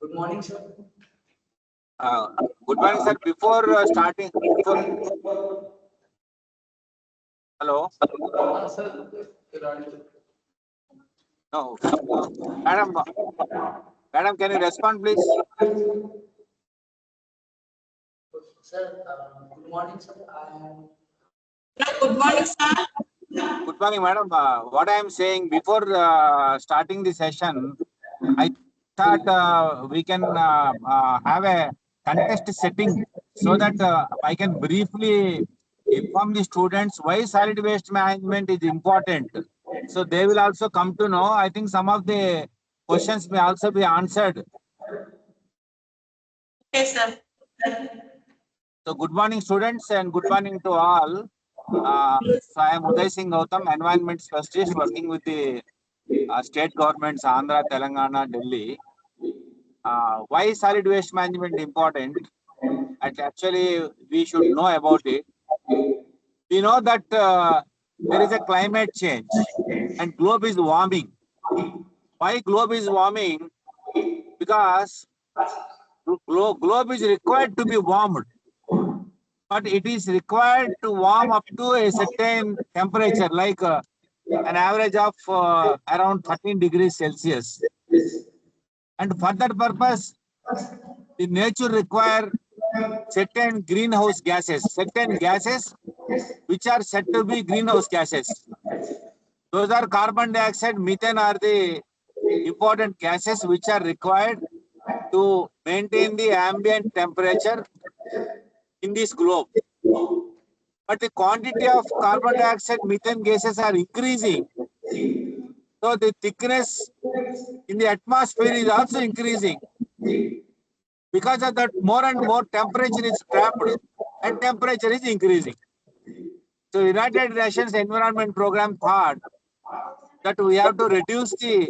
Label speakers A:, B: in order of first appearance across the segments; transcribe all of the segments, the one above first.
A: Good morning, sir.
B: Good morning, sir. Before starting, hello.
A: Sir,
B: No, madam, can you respond, please?
A: Sir, good morning, sir.
C: Good morning, sir.
B: Good morning, madam. What I am saying before starting the session, I thought we can have a contest setting so that I can briefly inform the students why solid waste management is important. So they will also come to know. I think some of the questions may also be answered.
C: Okay, sir.
B: So good morning, students, and good morning to all. So I am Mr.Gowtham, environment specialist working with the state governments, Andhra, Telangana, Delhi. Why solid waste management important? And actually, we should know about it. We know that there is a climate change and globe is warming. Why globe is warming? Because globe is required to be warmed, but it is required to warm up to a certain temperature, like an average of around 13 degrees Celsius. And for that purpose, the nature require certain greenhouse gases, which are said to be greenhouse gases. Those are carbon dioxide, methane are the important gases which are required to maintain the ambient temperature in this globe. But the quantity of carbon dioxide, methane gases are increasing. So the thickness in the atmosphere is also increasing. Because of that, more and more temperature is trapped and temperature is increasing. So United Nations Environment Program thought that we have to reduce the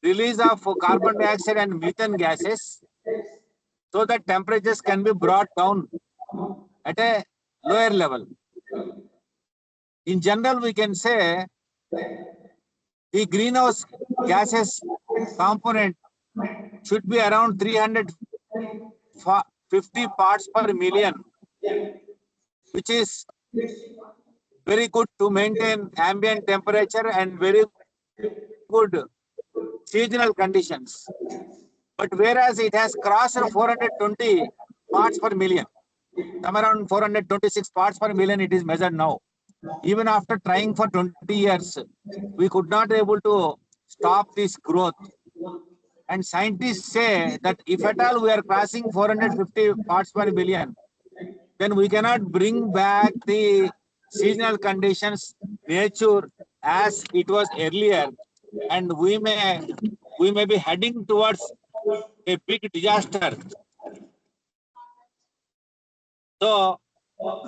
B: release of carbon dioxide and methane gases so that temperatures can be brought down at a lower level. In general, we can say the greenhouse gases component should be around 350 parts per million, which is very good to maintain ambient temperature and very good seasonal conditions. But whereas it has crossed 420 parts per million, somewhere around 426 parts per million it is measured now. Even after trying for 20 years, we could not able to stop this growth. And scientists say that if at all we are crossing 450 parts per million, then we cannot bring back the seasonal conditions, nature as it was earlier, and we may be heading towards a big disaster. So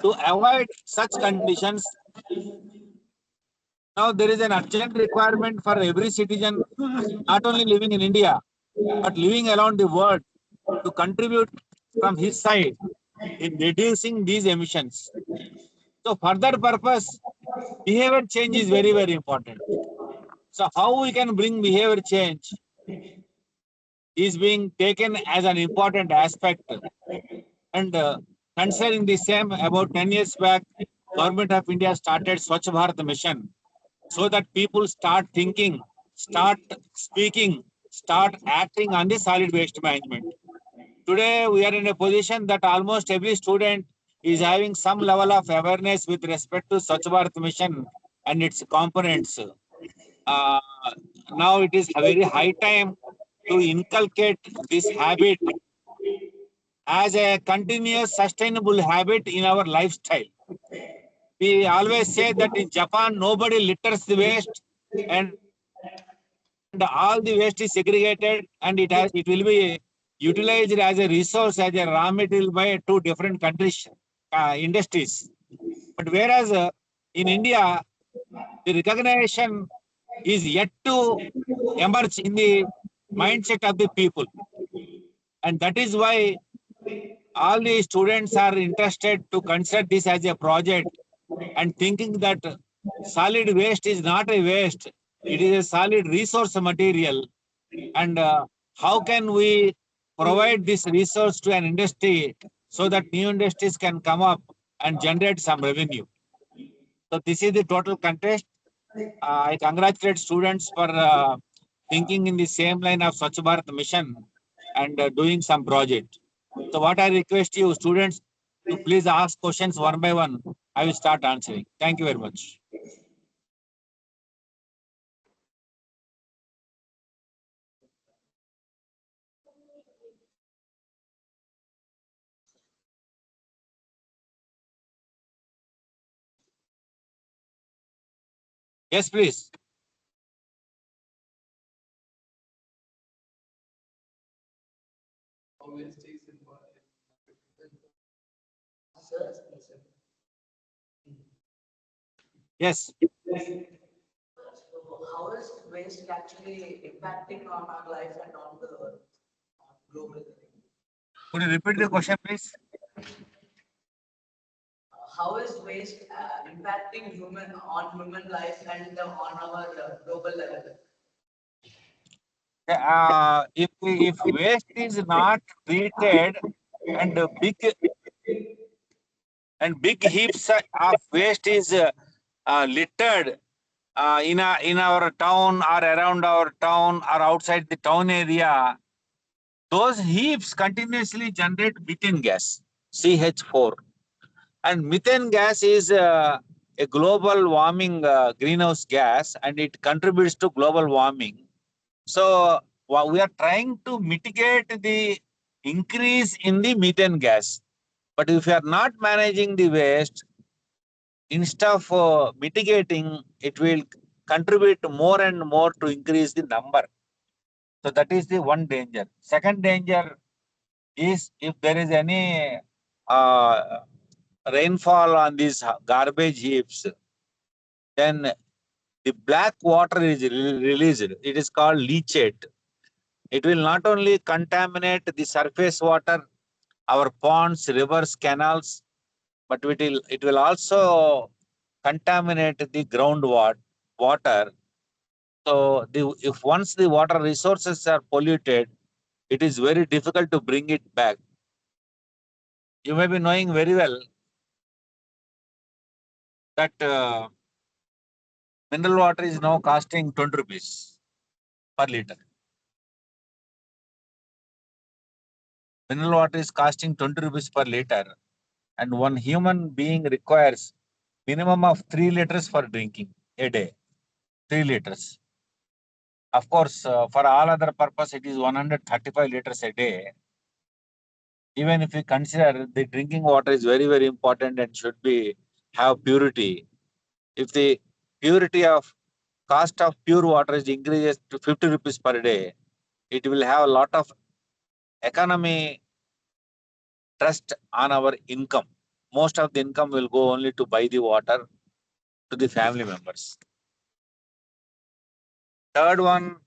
B: to avoid such conditions, now there is an urgent requirement for every citizen, not only living in India, but living around the world, to contribute from his side in reducing these emissions. So for that purpose, behavior change is very, very important. So how we can bring behavior change is being taken as an important aspect. And concerning the same, about 10 years back, Government of India started Swachh Bharat mission so that people start thinking, start speaking, start acting on the solid waste management. Today, we are in a position that almost every student is having some level of awareness with respect to Swachh Bharat mission and its components. now it is a very high time to inculcate this habit as a continuous sustainable habit in our lifestyle. We always say that in Japan, nobody litters the waste and all the waste is segregated and it will be utilized as a resource, as a raw material by two different countries, industries. But whereas in India, the recognition is yet to emerge in the mindset of the people. And that is why all the students are interested to consider this as a project and thinking that solid waste is not a waste, it is a solid resource material. And how can we provide this resource to an industry so that new industries can come up and generate some revenue? So this is the total context. I congratulate students for thinking in the same line of Swachh Bharat mission and doing some project. So what I request you students to please ask questions one by one. I will start answering. Thank you very much. Yes, please.
A: Waste is involved. Sir, listen.
B: Yes.
A: So how is waste actually impacting on our life and on the global living?
B: Could you repeat the question, please?
A: How is waste impacting human life and on our global level?
B: If waste is not treated and big heaps of waste is littered in our town or around our town or outside the town area, those heaps continuously generate methane gas, CH4. And methane gas is a global warming greenhouse gas and it contributes to global warming. So while we are trying to mitigate the increase in the methane gas. But if you are not managing the waste, instead of mitigating, it will contribute more and more to increase the number. So that is the one danger. Second danger is if there is any uh, rainfall on these garbage heaps, then the black water is released. It is called leachate. It will not only contaminate the surface water, our ponds, rivers, canals, but it will also contaminate the water. So if once the water resources are polluted, it is very difficult to bring it back. You may be knowing very well that mineral water is now costing 20 rupees per liter. Mineral water is costing 20 rupees per liter, and one human being requires minimum of 3 liters for drinking a day. 3 liters. Of course, for all other purpose, it is 135 liters a day. Even if we consider the drinking water is very, very important and should be have purity. If the purity of cost of pure water is increases to 50 rupees per day, it will have a lot of economy trust on our income. Most of the income will go only to buy the water to the family members. Third one,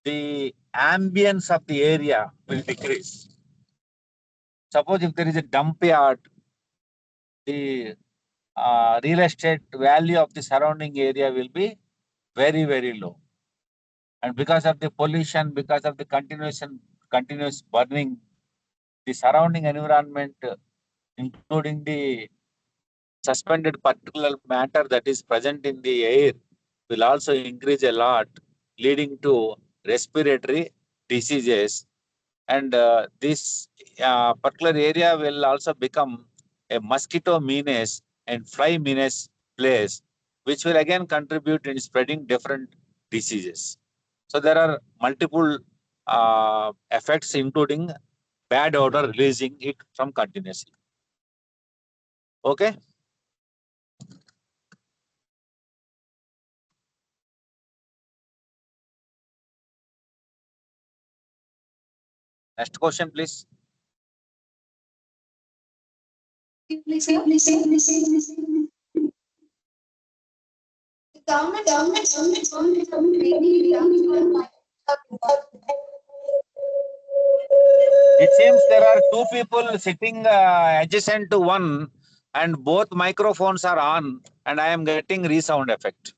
B: the ambience of the area will decrease. Suppose if there is a dump yard, the real estate value of the surrounding area will be very, very low. And because of the pollution, because of the continuous burning, the surrounding environment, including the suspended particulate matter that is present in the air, will also increase a lot, leading to respiratory diseases. And this particular area will also become a mosquito menace and fly menace place, which will again contribute in spreading different diseases. So there are multiple effects, including bad odor, releasing it from continuously. Okay. Next question, please. It seems there are two people sitting adjacent to one, and both microphones are on, and I am getting resound effect.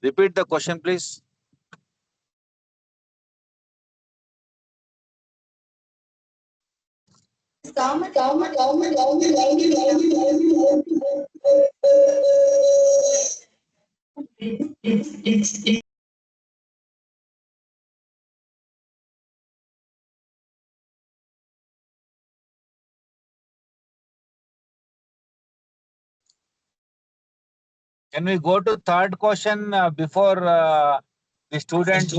B: Repeat the question, please. Can we go to third question before the student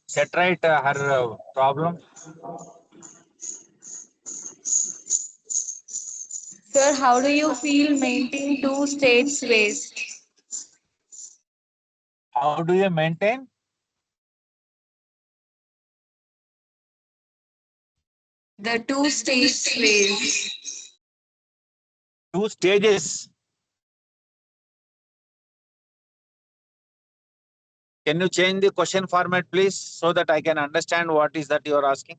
B: set right her problem?
D: Sir, how do you feel maintaining two states waste?
B: How do you maintain?
D: The two states waste.
B: Two stages. Can you change the question format, please, so that I can understand what is that you are asking?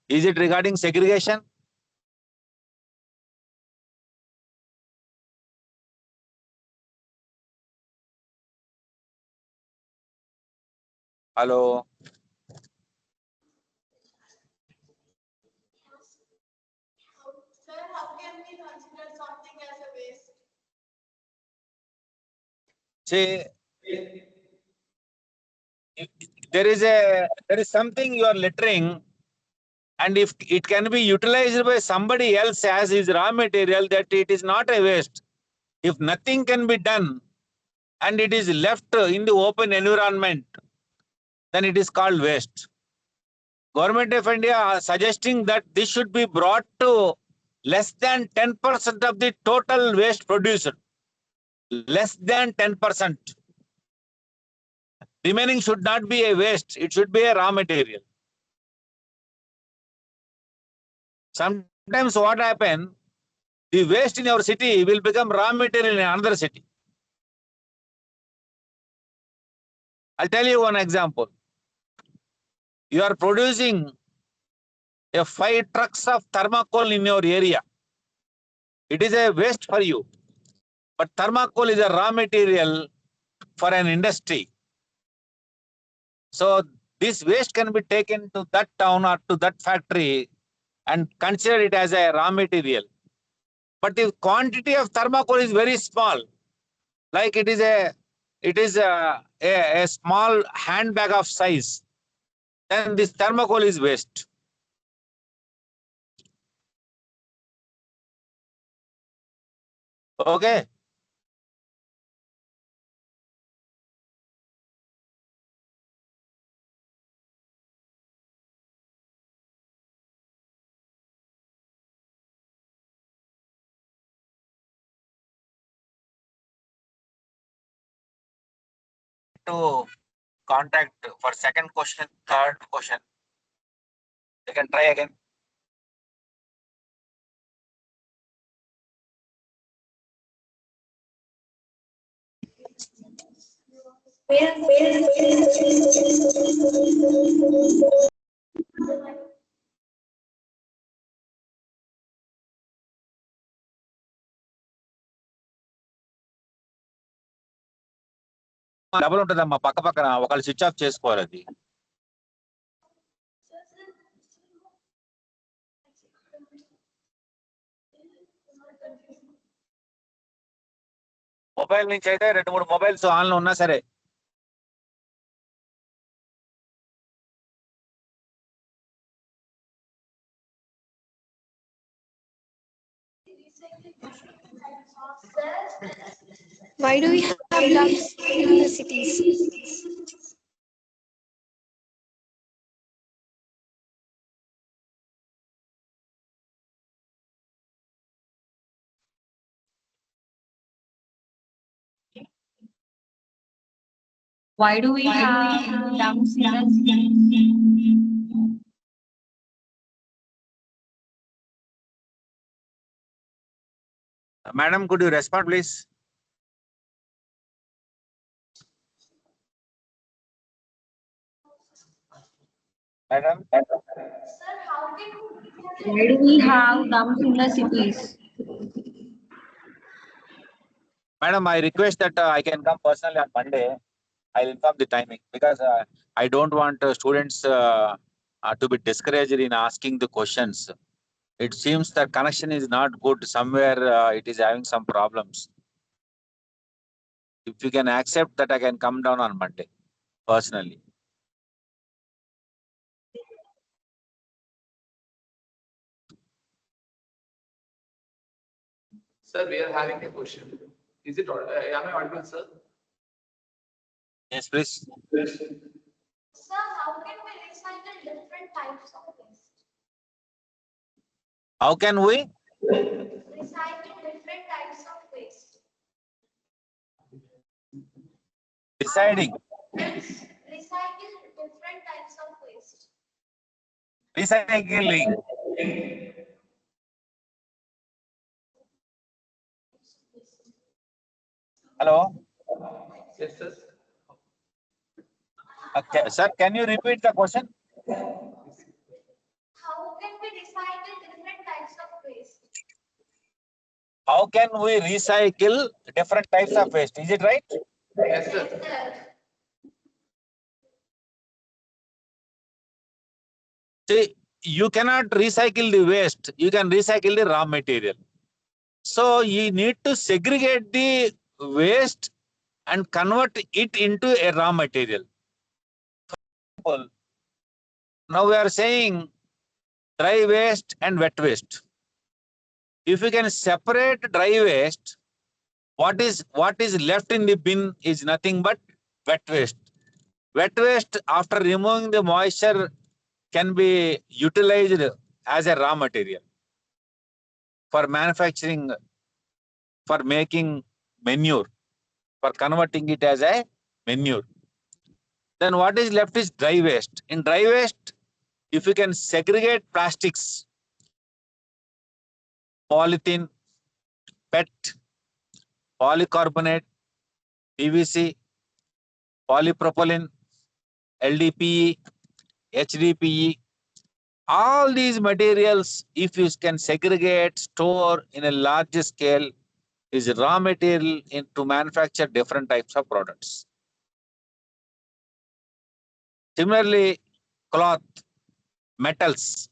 B: Is it regarding segregation? Hello.
A: Sir, how can we consider something as a waste?
B: See, there is something you are littering, and if it can be utilized by somebody else as his raw material, that it is not a waste. If nothing can be done and it is left in the open environment, then it is called waste. Government of India are suggesting that this should be brought to less than 10% of the total waste produced. Less than 10%. Remaining should not be a waste, it should be a raw material. Sometimes what happens, the waste in your city will become raw material in another city. I'll tell you one example. You are producing 5 trucks of thermocol in your area. It is a waste for you. But thermocol is a raw material for an industry. So this waste can be taken to that town or to that factory and consider it as a raw material. But the quantity of thermocol is very small. Like it is a small handbag of size. Then this thermocol is waste. Okay. To contact for second question, third question. You can try again. Double ఉంటుందమ్మా పక్క పక్కన ఒకళ్ళు switch off చేసుకోవాలి అది. Mobile నుంచి అయితే 2-3 mobiles on లో ఉన్నా సరే
D: Why do we have dumps in the cities?
C: Why do we have dumps in the
B: Madam, could you respond, please? Madam?
C: Why do we have dumps in the cities?
B: Madam, I request that I can come personally on Monday. I'll inform the timing because I don't want students to be discouraged in asking the questions. It seems the connection is not good. Somewhere it is having some problems. If you can accept that, I can come down on Monday personally.
E: Sir, we are having a question. Is it, am I audible, sir?
B: Yes, please.
F: Sir, how can we recycle different types of waste?
B: How can we?
F: Recycle different types of waste.
B: Deciding.
F: Recycle different types of waste.
B: Recycling. Hello?
E: Yes, sir.
B: Okay. Sir, can you repeat the question?
F: How can we recycle different types of waste?
B: How can we recycle different types of waste? Is it right?
E: Yes, sir.
B: See, you cannot recycle the waste. You can recycle the raw material. So you need to segregate the waste and convert it into a raw material. Now we are saying dry waste and wet waste. If you can separate dry waste, what is left in the bin is nothing but wet waste. Wet waste, after removing the moisture, can be utilized as a raw material for manufacturing, for making manure, for converting it as a manure. Then what is left is dry waste. In dry waste, if you can segregate plastics, polythene, PET, polycarbonate, PVC, polypropylene, LDPE, HDPE, all these materials, if you can segregate, store in a large scale, is raw material to manufacture different types of products. Similarly, cloth, metals,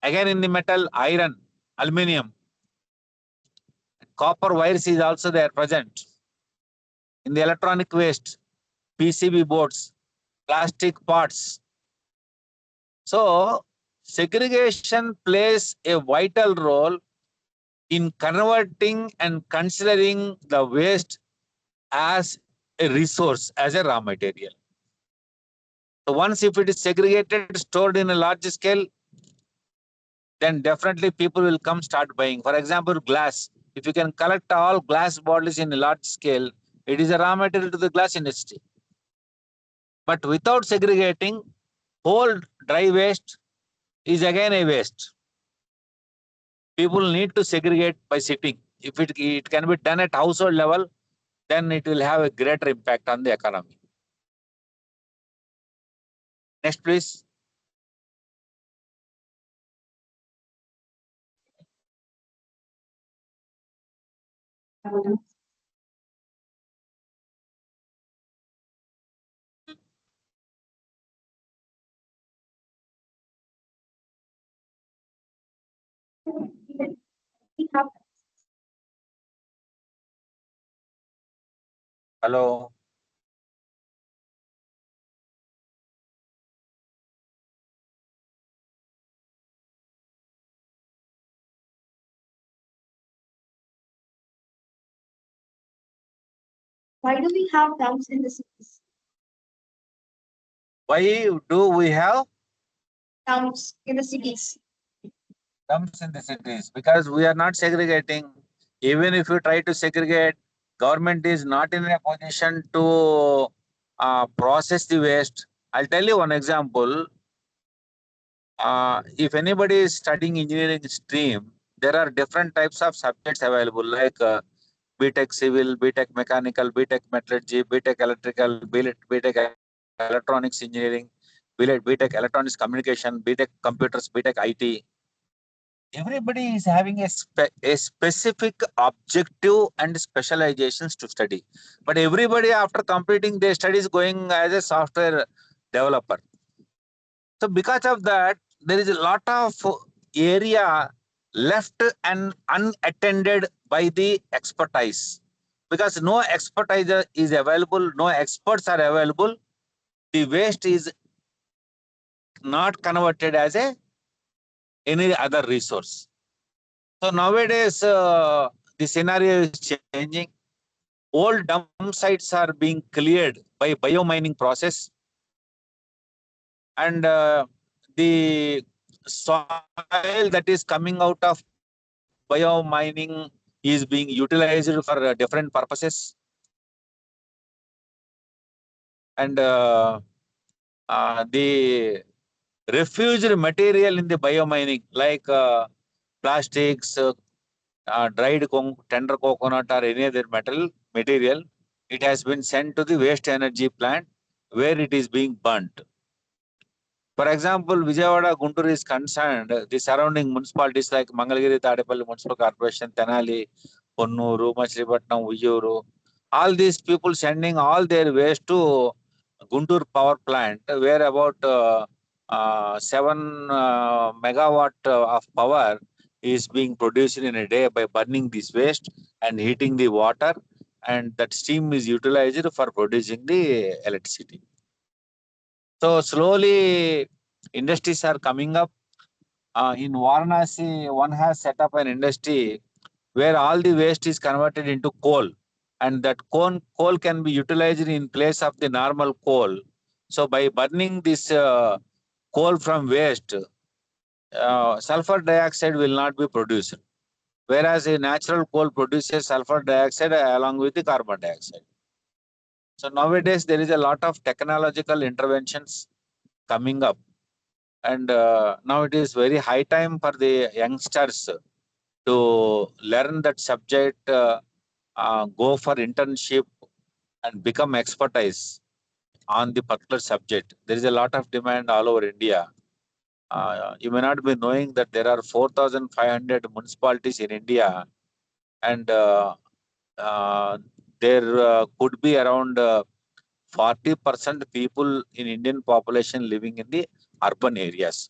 B: again in the metal, iron, aluminium, copper wires is also there present. In the electronic waste, PCB boards, plastic parts. So, segregation plays a vital role in converting and considering the waste as a resource, as a raw material. So once if it is segregated, stored in a large scale, then definitely people will come start buying. For example, glass. If you can collect all glass bottles in a large scale, it is a raw material to the glass industry. But without segregating, whole dry waste is again a waste. People need to segregate by sitting. If it can be done at household level, then it will have a greater impact on the economy. Next, please. Hello.
F: Why do we have dumps in the cities?
B: Why do we have
F: Dumps in the cities.
B: dumps in the cities? Because we are not segregating. Even if you try to segregate, government is not in a position to process the waste. I'll tell you one example. If anybody is studying engineering stream, there are different types of subjects available like BTech Civil, BTech Mechanical, BTech Metallurgy, BTech Electrical, BTech Electronics Engineering, BTech Electronics Communication, BTech Computers, BTech IT. Everybody is having a specific objective and specializations to study. But everybody after completing their studies going as a software developer. So because of that, there is a lot of area left and unattended by the expertise. Because no expertise is available, no experts are available, the waste is not converted as any other resource. So nowadays, the scenario is changing. Old dump sites are being cleared by biomining process, and the soil that is coming out of biomining is being utilized for different purposes. And the refused material in the biomining, like plastics, dried tender coconut, or any other material, it has been sent to the waste energy plant where it is being burnt. For example, Vijayawada, Guntur is concerned, the surrounding municipalities like Mangalagiri, Tadepalli Municipal Corporation, Tenali, Ponnuru, Machilipatnam, Vijayuru, all these people sending all their waste to Guntur power plant, where about 7 megawatt of power is being produced in a day by burning this waste and heating the water, and that steam is utilized for producing the electricity. So slowly industries are coming up. In Varanasi, one has set up an industry where all the waste is converted into coal, and that coal can be utilized in place of the normal coal. So by burning this coal from waste, sulfur dioxide will not be produced, whereas a natural coal produces sulfur dioxide along with the carbon dioxide. So nowadays there is a lot of technological interventions coming up, and now it is very high time for the youngsters to learn that subject, go for internship and become expertise on the particular subject. There is a lot of demand all over India. You may not be knowing that there are 4,500 municipalities in India, and there could be around 40% people in Indian population living in the urban areas.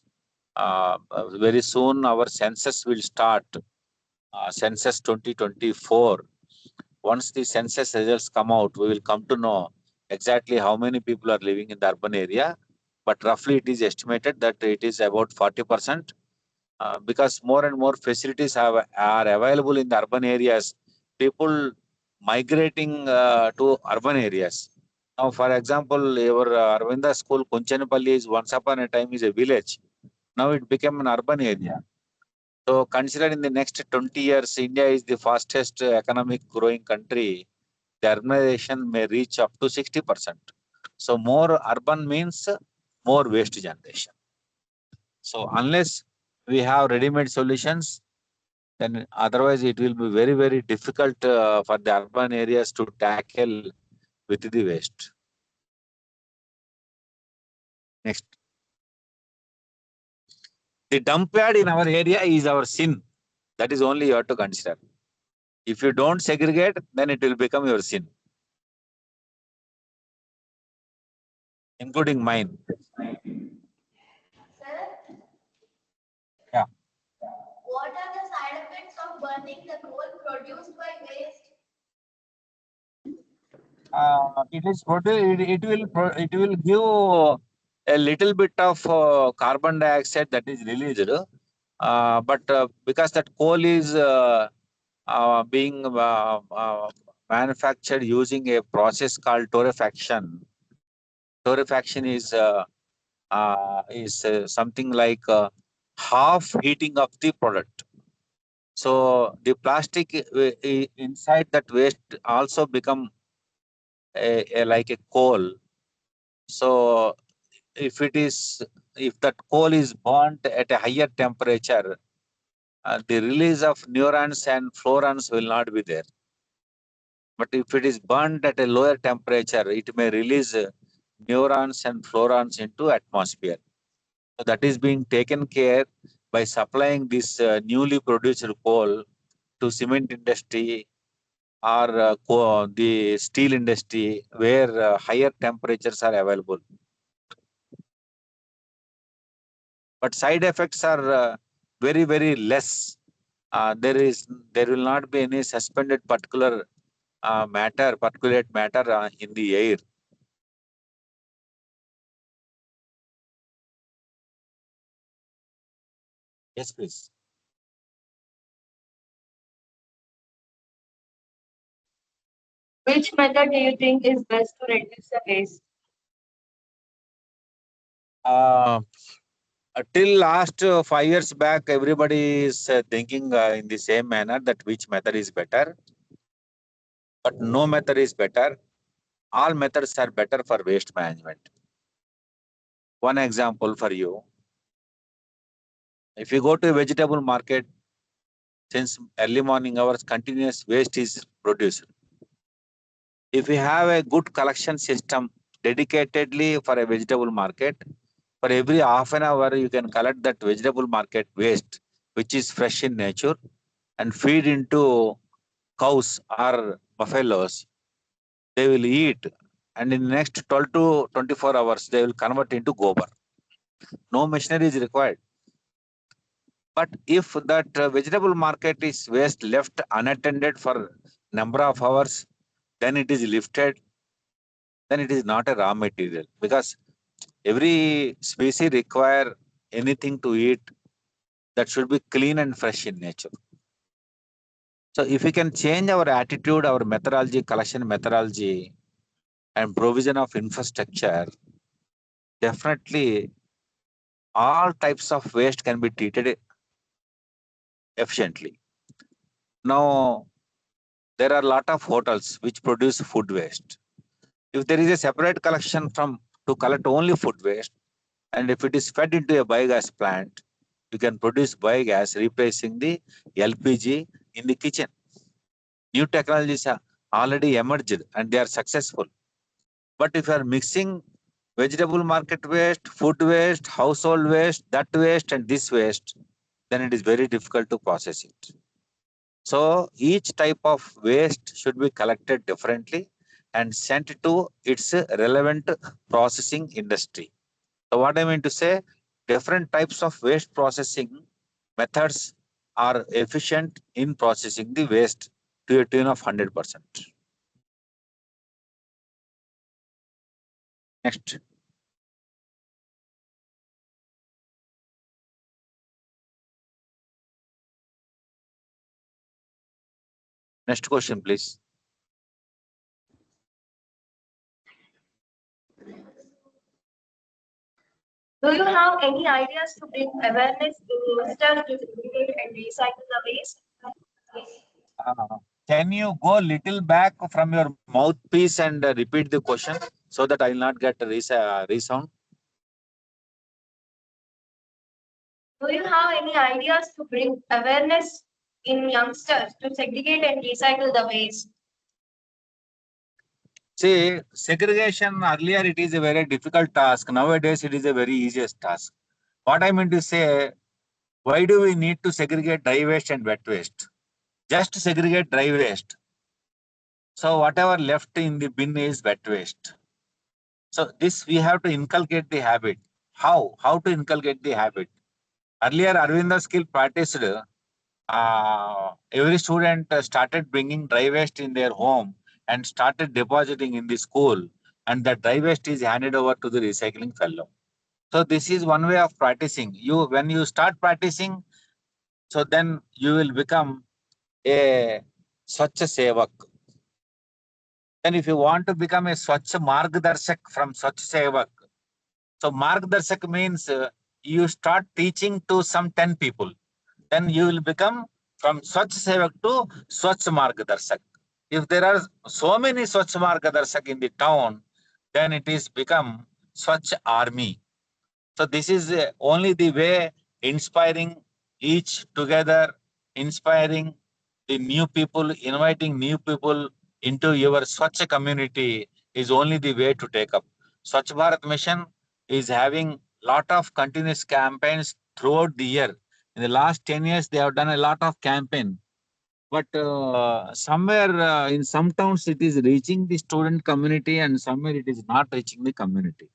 B: Very soon our census will start, census 2024. Once the census results come out, we will come to know exactly how many people are living in the urban area. But roughly it is estimated that it is about 40%, because more and more facilities are available in the urban areas. People migrating to urban areas. Now, for example, your Arvinda school, Kunchanapalli, is once upon a time is a village. Now it became an urban area. So consider in the next 20 years, India is the fastest economic growing country. The urbanization may reach up to 60%. So more urban means more waste generation. So unless we have ready-made solutions, then otherwise it will be very, very difficult for the urban areas to tackle with the waste. Next. The dump yard in our area is our sin. That is only you have to consider. If you don't segregate, then it will become your sin, including mine.
F: Sir,
B: Yeah.
F: what are the side effects of burning the coal produced by waste?
B: It will give a little bit of carbon dioxide that is released, but because that coal is being manufactured using a process called torrefaction. Torrefaction is something like half heating of the product. So the plastic inside that waste also become like a coal. So if it is if that coal is burnt at a higher temperature, the release of neurons and fluorons will not be there. But if it is burnt at a lower temperature, it may release neurons and fluorons into atmosphere. So that is being taken care by supplying this newly produced coal to cement industry or the steel industry where higher temperatures are available. But side effects are very less. There will not be any suspended particulate matter in the air. Yes, please.
C: Which method do you think is best to reduce the waste?
B: Till last 5 years back, everybody is thinking in the same manner that which method is better, but no method is better. All methods are better for waste management. One example for you: if you go to a vegetable market, since early morning hours, continuous waste is produced. If you have a good collection system dedicatedly for a vegetable market, for every half an hour, you can collect that vegetable market waste, which is fresh in nature, and feed into cows or buffaloes. They will eat, and in the next 12 to 24 hours, they will convert into gobar. No machinery is required. But if that vegetable market is waste left unattended for number of hours, then it is lifted, then it is not a raw material, because every species require anything to eat that should be clean and fresh in nature. So if we can change our attitude, our methodology, collection methodology, and provision of infrastructure, definitely all types of waste can be treated efficiently. Now, there are a lot of hotels which produce food waste. If there is a separate collection from to collect only food waste, and if it is fed into a biogas plant, you can produce biogas replacing the LPG in the kitchen. New technologies are already emerged and they are successful. But if you are mixing vegetable market waste, food waste, household waste, that waste and this waste, then it is very difficult to process it. So each type of waste should be collected differently and sent to its relevant processing industry. So what I mean to say, different types of waste processing methods are efficient in processing the waste to a tune of 100%. Next. Next question, please.
C: Do you have any ideas to bring awareness in youngsters to segregate and recycle the waste?
B: Can you go little back from your mouthpiece and repeat the question so that I will not get a resound?
C: Do you have any ideas to bring awareness in youngsters to segregate and recycle the waste?
B: See, segregation earlier it is a very difficult task. Nowadays it is a very easiest task. What I mean to say, why do we need to segregate dry waste and wet waste? Just segregate dry waste. So whatever left in the bin is wet waste. So this we have to inculcate the habit. How? How to inculcate the habit? Earlier, Arvinda skill practiced. Every student started bringing dry waste in their home and started depositing in the school, and the dry waste is handed over to the recycling fellow. So this is one way of practicing. When you start practicing, so then you will become a such a sevak. Then if you want to become a Swachh Margdarshak from Swachh Sevak, so Margdarshak means you start teaching to some 10 people. Then you will become from Swachh Sevak to Swachh Margdarshak. If there are so many Swachh Margdarshak in the town, then it is become Swachh Army. So this is only the way inspiring each together, inspiring the new people, inviting new people into your Swachh community is only the way to take up. Swachh Bharat Mission is having lot of continuous campaigns throughout the year. In the last 10 years, they have done a lot of campaign. But somewhere in some towns, it is reaching the student community and somewhere it is not reaching the community.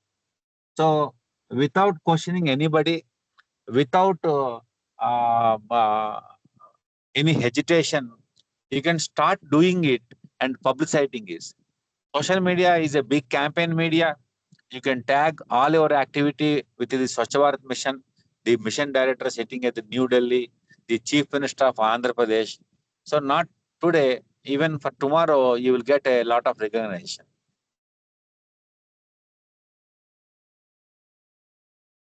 B: So without questioning anybody, without any hesitation, you can start doing it and publicizing it. Social media is a big campaign media. You can tag all your activity within the Swachh Bharat mission, the mission director sitting at the New Delhi, the chief minister of Andhra Pradesh. So not today, even for tomorrow, you will get a lot of recognition.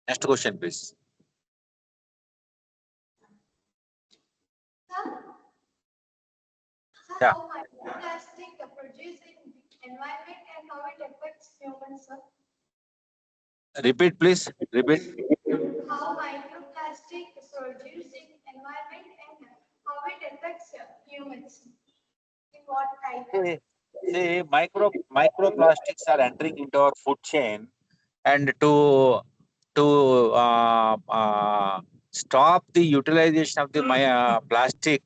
B: Next question, please.
F: Sir,
B: Yeah.
F: how microplastic produce in environment and how it affects humans, sir?
B: Repeat, please. Repeat.
F: How microplastic produce in environment and how it affects humans? In what type?
B: See, microplastics are entering into our food chain, and to stop the utilization of the plastic,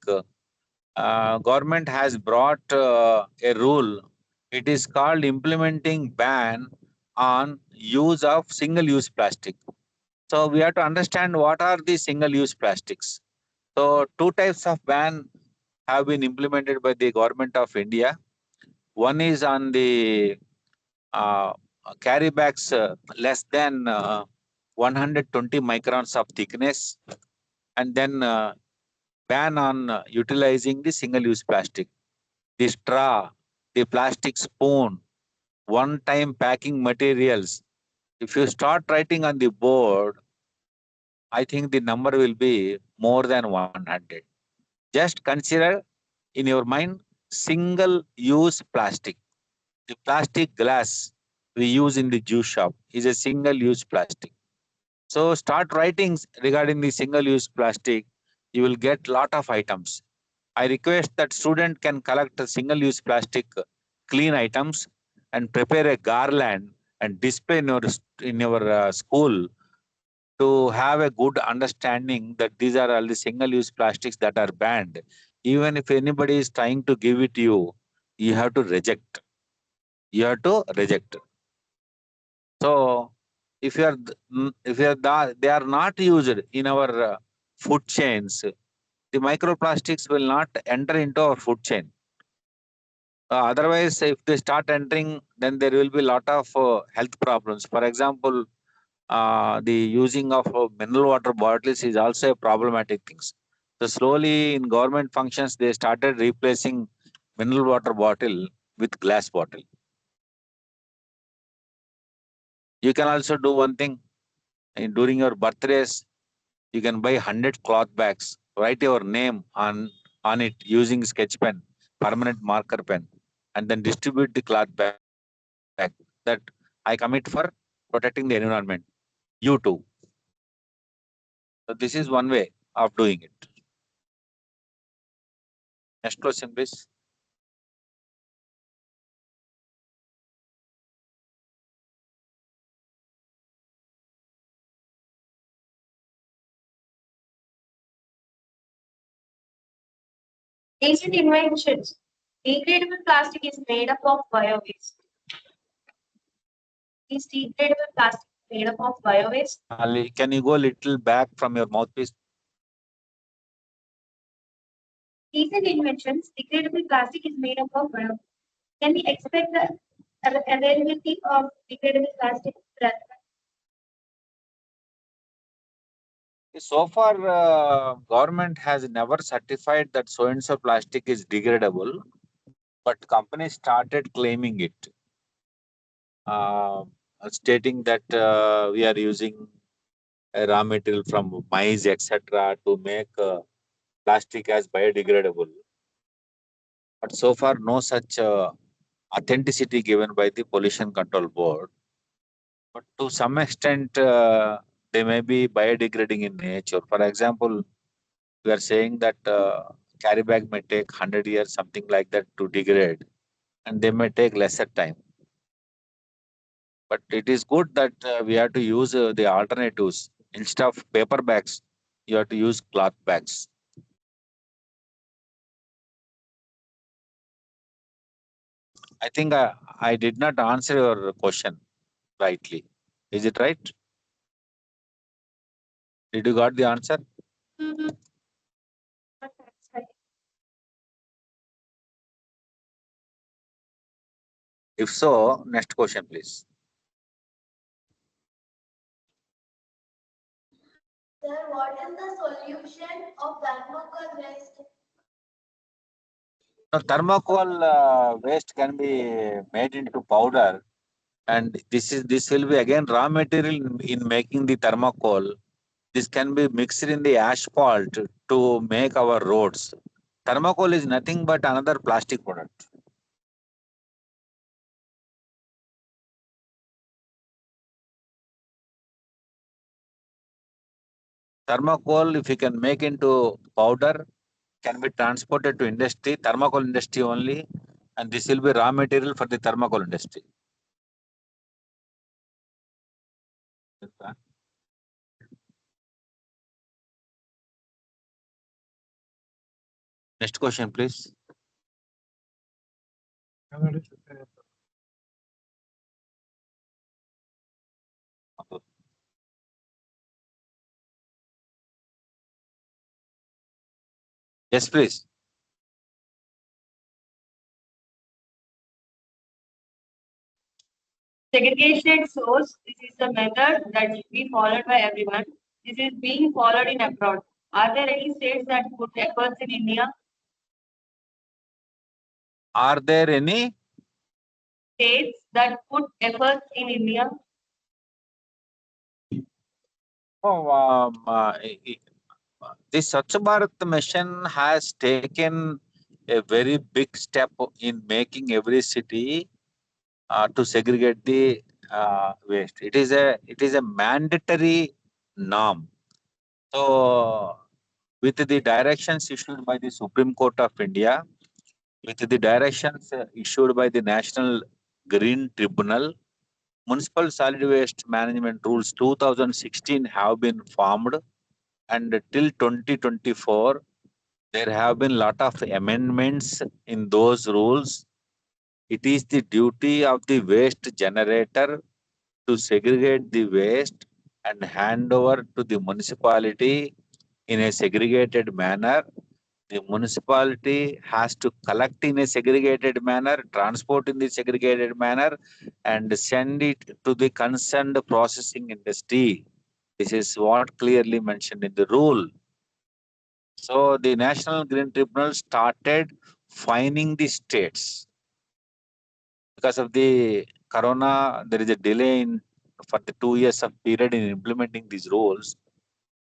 B: government has brought a rule. It is called implementing ban on use of single-use plastic. So we have to understand what are the single-use plastics. So two types of ban have been implemented by the government of India. One is on the uh, carry bags less than 120 microns of thickness, and then ban on utilizing the single-use plastic. The straw, the plastic spoon, one-time packing materials. If you start writing on the board, I think the number will be more than 100. Just consider in your mind single-use plastic. The plastic glass we use in the juice shop is a single-use plastic. So start writing regarding the single-use plastic. You will get lot of items. I request that student can collect the single-use plastic clean items and prepare a garland and display in your school to have a good understanding that these are all the single-use plastics that are banned. Even if anybody is trying to give it to you, you have to reject. You have to reject. So if you are they are not used in our food chains, the microplastics will not enter into our food chain. Otherwise, if they start entering, then there will be a lot of health problems. For example, the using of mineral water bottles is also a problematic thing. So slowly in government functions, they started replacing mineral water bottle with glass bottle. You can also do one thing. During your birthdays, you can buy 100 cloth bags, write your name on it using sketch pen, permanent marker pen, and then distribute the cloth bag that I commit for protecting the environment. You too. So this is one way of doing it. Next question, please.
C: Recent inventions. Degradable plastic is made up of bio-waste. Is degradable plastic made up of bio-waste?
B: Can you go a little back from your mouthpiece?
C: Recent inventions. Degradable plastic is made up of bio. Can we expect the availability of degradable plastic?
B: So far, government has never certified that so and so plastic is degradable. but companies started claiming it, uh, stating that we are using raw material from maize, etc., to make plastic as biodegradable. But so far, no such authenticity given by the Pollution Control Board. But to some extent, they may be biodegrading in nature. For example, we are saying that carry bag may take 100 years, something like that, to degrade, and they may take lesser time. But it is good that we have to use the alternatives. Instead of paper bags, you have to use cloth bags. I think I did not answer your question rightly. Is it right? Did you got the answer? If so, next question, please.
F: Sir, what is the solution of thermocol waste?
B: Now, thermocol waste can be made into powder, and this will be again raw material in making the thermocol. This can be mixed in the asphalt to make our roads. Thermocol is nothing but another plastic product. Thermocol, if you can make into powder, can be transported to industry, thermocol industry only, and this will be raw material for the thermocol industry. Next question, please. Yes, please.
G: Segregated source, this is the method that should be followed by everyone. This is being followed in abroad. Are there any states that put efforts in India?
B: Are there any?
G: States that put efforts in India?
B: Oh, the Swachh Bharat mission has taken a very big step in making every city to segregate the waste. It is a mandatory norm. So, with the directions issued by the Supreme Court of India, with the directions issued by the National Green Tribunal, Municipal Solid Waste Management Rules 2016 have been formed, and till 2024, there have been lot of amendments in those rules. It is the duty of the waste generator to segregate the waste and hand over to the municipality in a segregated manner. The municipality has to collect in a segregated manner, transport in the segregated manner, and send it to the concerned processing industry. This is what clearly mentioned in the rule. So the National Green Tribunal started fining the states. Because of the corona, there is a delay in for the 2 years of period in implementing these rules.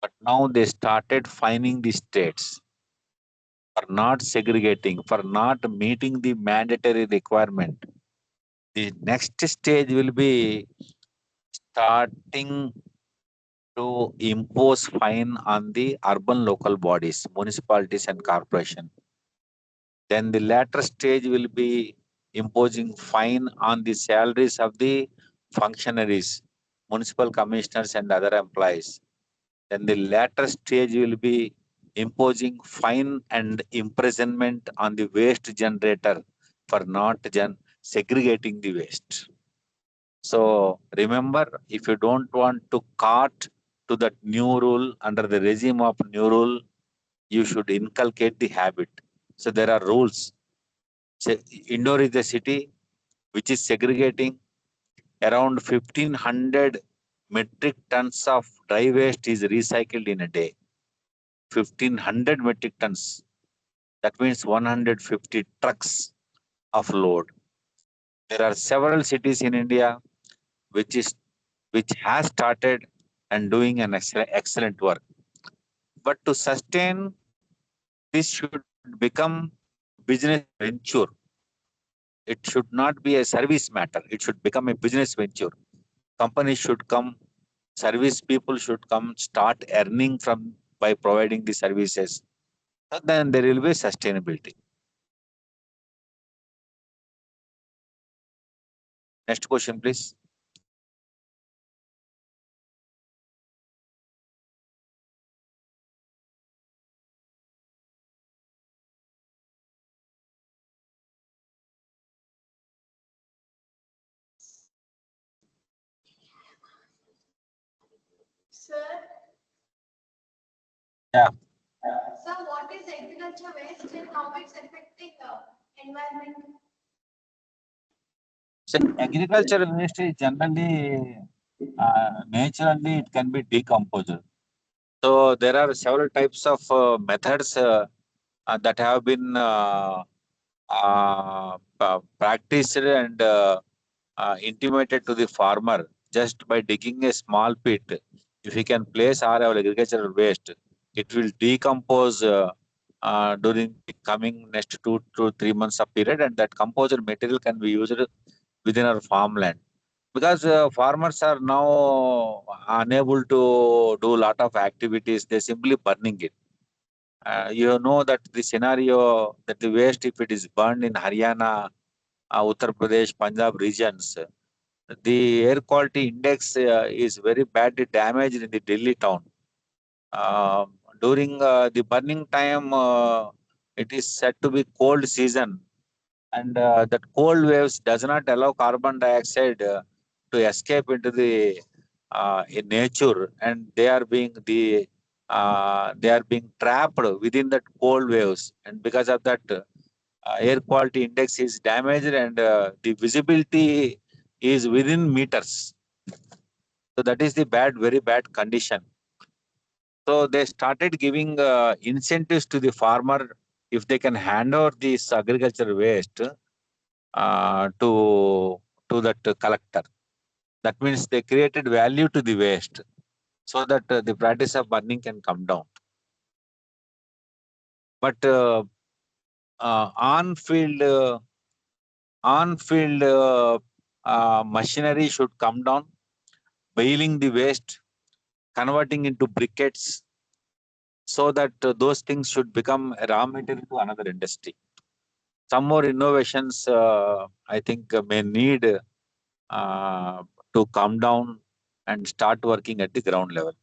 B: But now they started fining the states for not segregating, for not meeting the mandatory requirement. The next stage will be starting to impose fine on the urban local bodies, municipalities and corporation. Then the latter stage will be imposing fine on the salaries of the functionaries, municipal commissioners and other employees. Then the latter stage will be imposing fine and imprisonment on the waste generator for not segregating the waste. So remember, if you don't want to cart to that new rule under the regime of new rule, you should inculcate the habit. So there are rules. Say, Indore is a city which is segregating around 1500 metric tons of dry waste is recycled in a day. 1500 metric tons. That means 150 trucks of load. There are several cities in India which is which has started and doing an excellent work. But to sustain this should become a business venture. It should not be a service matter. It should become a business venture. Companies should come, service people should come, start earning from by providing the services. And then there will be sustainability. Next question, please.
F: Sir,
B: Yeah.
F: sir, what is agriculture waste and how it's affecting environment?
B: So agricultural waste is generally, naturally, it can be decomposed. So there are several types of methods that have been practiced and intimated to the farmer just by digging a small pit. If he can place our agricultural waste, it will decompose during the coming next 2 to 3 months of period, and that composite material can be used within our farmland. Because farmers are now unable to do a lot of activities, they simply burning it. You know that the scenario that the waste, if it is burned in Haryana, Uttar Pradesh, Punjab regions, the air quality index is very badly damaged in the Delhi town. During the burning time, it is said to be cold season, and that cold waves does not allow carbon dioxide to escape into the in nature, and they are being trapped within that cold waves, and because of that, air quality index is damaged, and the visibility is within meters. So that is the very bad condition. So they started giving incentives to the farmer if they can hand over this agriculture waste to that collector. That means they created value to the waste so that the practice of burning can come down. But on-field machinery should come down, baling the waste, converting into briquettes, so that those things should become a raw material to another industry. Some more innovations, I think, may need to come down and start working at the ground level.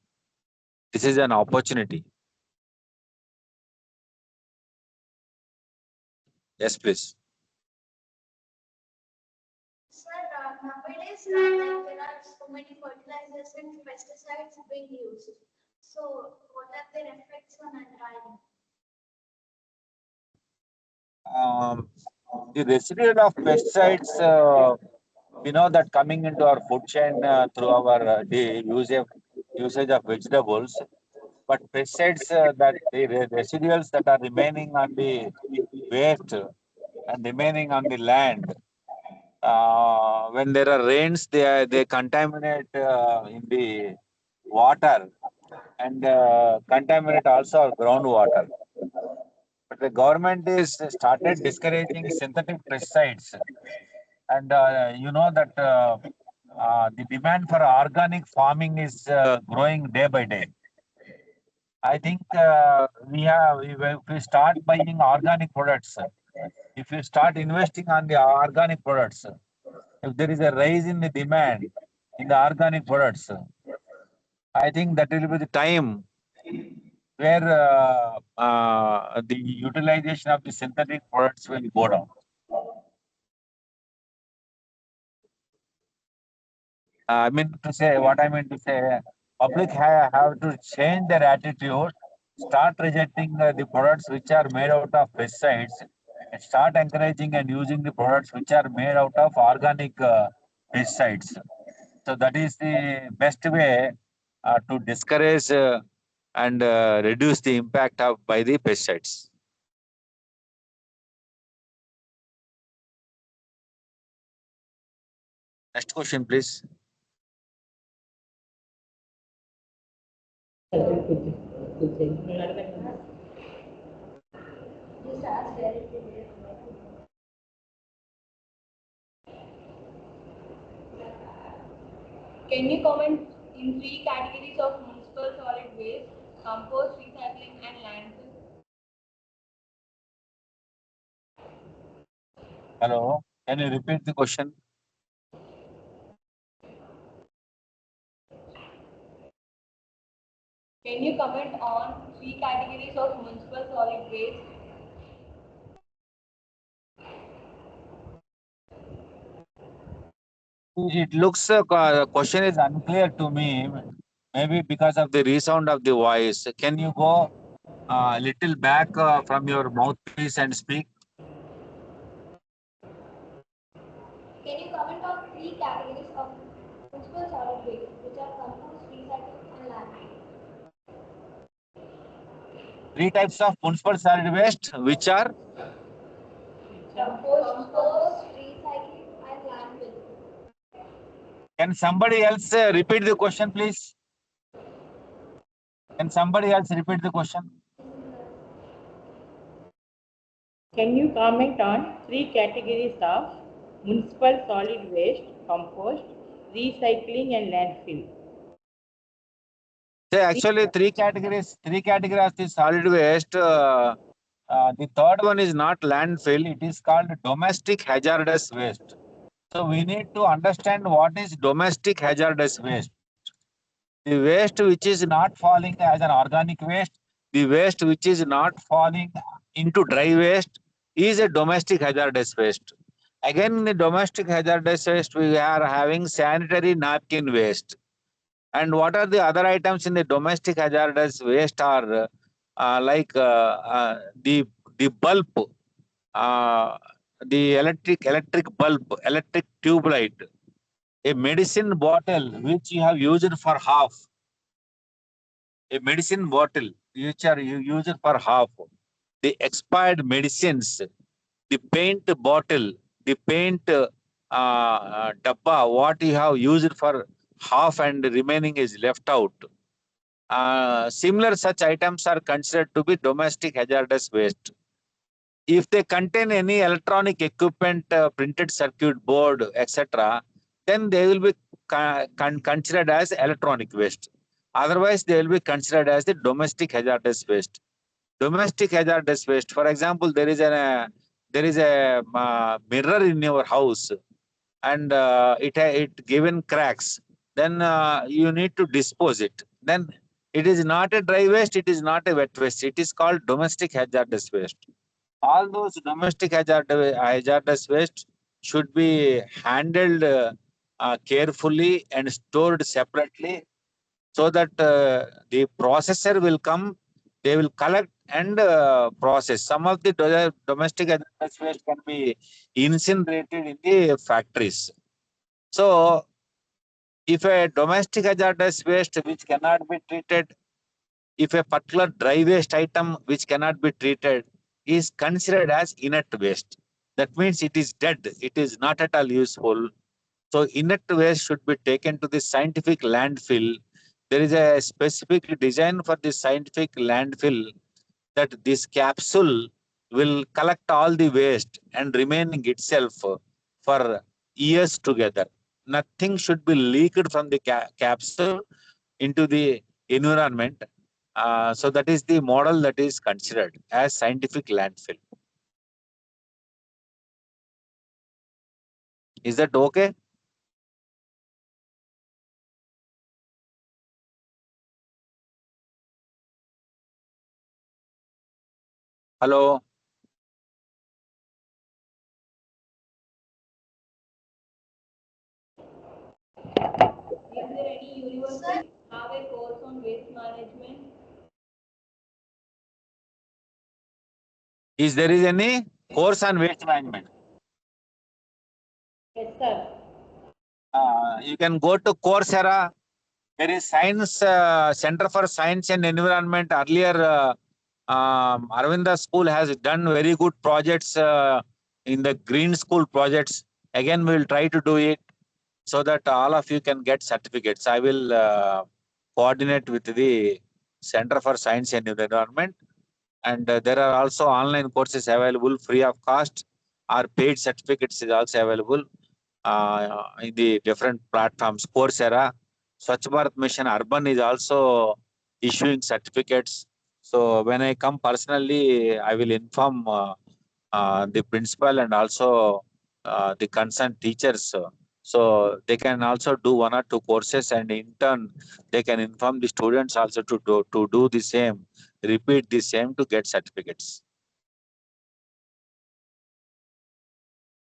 B: This is an opportunity. Yes, please.
F: Sir, nowadays like there are so many fertilizers and pesticides being used. So what are their effects on environment?
B: Um, the residual of pesticides, we know that coming into our food chain through our the usage of vegetables, but pesticides that the residuals that are remaining on the waste and remaining on the land, when there are rains, they contaminate in the water and contaminate also our groundwater. But the government is started discouraging synthetic pesticides, and you know that the demand for organic farming is growing day by day. I think if we start buying organic products, if you start investing on the organic products, if there is a rise in the demand in the organic products, I think that will be the time where the utilization of the synthetic products will go down. What I mean to say, public have to change their attitude, start rejecting the products which are made out of pesticides, and start encouraging and using the products which are made out of organic pesticides. So that is the best way to discourage and reduce the impact of by the pesticides. Next question, please.
D: Can you comment in three categories of municipal solid waste, compost, recycling and landfill?
B: Hello, can you repeat the question?
D: Can you comment on three categories of municipal solid waste?
B: It looks question is unclear to me. Maybe because of the resound of the voice. Can you go a little back from your mouthpiece and speak?
F: Can you comment on three categories of municipal solid waste, which are compost, recycling, and landfill?
B: Three types of municipal solid waste, which are
F: Compost, recycling, and landfill.
B: can somebody else repeat the question, please? Can somebody else repeat the question?
G: Can you comment on three categories of municipal solid waste, compost, recycling and landfill?
B: Actually, three categories. Three categories of the solid waste. The third one is not landfill. It is called domestic hazardous waste. So we need to understand what is domestic hazardous waste. The waste which is not falling as an organic waste, the waste which is not falling into dry waste is a domestic hazardous waste. Again, in the domestic hazardous waste, we are having sanitary napkin waste. And what are the other items in the domestic hazardous waste are like the bulb, uh, the electric bulb, electric tube light, a medicine bottle which you have used for half, a medicine bottle which are you used for half, the expired medicines, the paint bottle, the paint dabba, what you have used for half and the remaining is left out. Similar such items are considered to be domestic hazardous waste. If they contain any electronic equipment, printed circuit board, etc., then they will be considered as electronic waste. Otherwise, they will be considered as the domestic hazardous waste. Domestic hazardous waste, for example, there is a mirror in your house and it given cracks. Then you need to dispose it. Then it is not a dry waste, it is not a wet waste. It is called domestic hazardous waste. All those domestic hazardous waste should be handled carefully and stored separately so that the processor will come, they will collect and process. Some of the domestic hazardous waste can be incinerated in the factories. So, if a domestic hazardous waste which cannot be treated, if a particular dry waste item which cannot be treated is considered as inert waste, that means it is dead, it is not at all useful. So inert waste should be taken to the scientific landfill. There is a specific design for the scientific landfill that this capsule will collect all the waste and remaining itself for years together. Nothing should be leaked from the capsule into the environment. So that is the model that is considered as scientific landfill. Is that okay? Hello?
D: Is there any university have a course on waste management?
B: Is there is any course on waste management?
G: Yes, sir.
B: You can go to Coursera. There is Science Center for Science and Environment. Earlier, Arvinda School has done very good projects in the green school projects. Again, we will try to do it. so that all of you can get certificates. I will coordinate with the Center for Science and Environment, and there are also online courses available free of cost, or paid certificates is also available in the different platforms. Coursera, Swachh Bharat Mission Urban is also issuing certificates. So when I come personally, I will inform the principal and also the concerned teachers. So they can also do one or two courses, and in turn they can inform the students also to do the same, repeat the same to get certificates.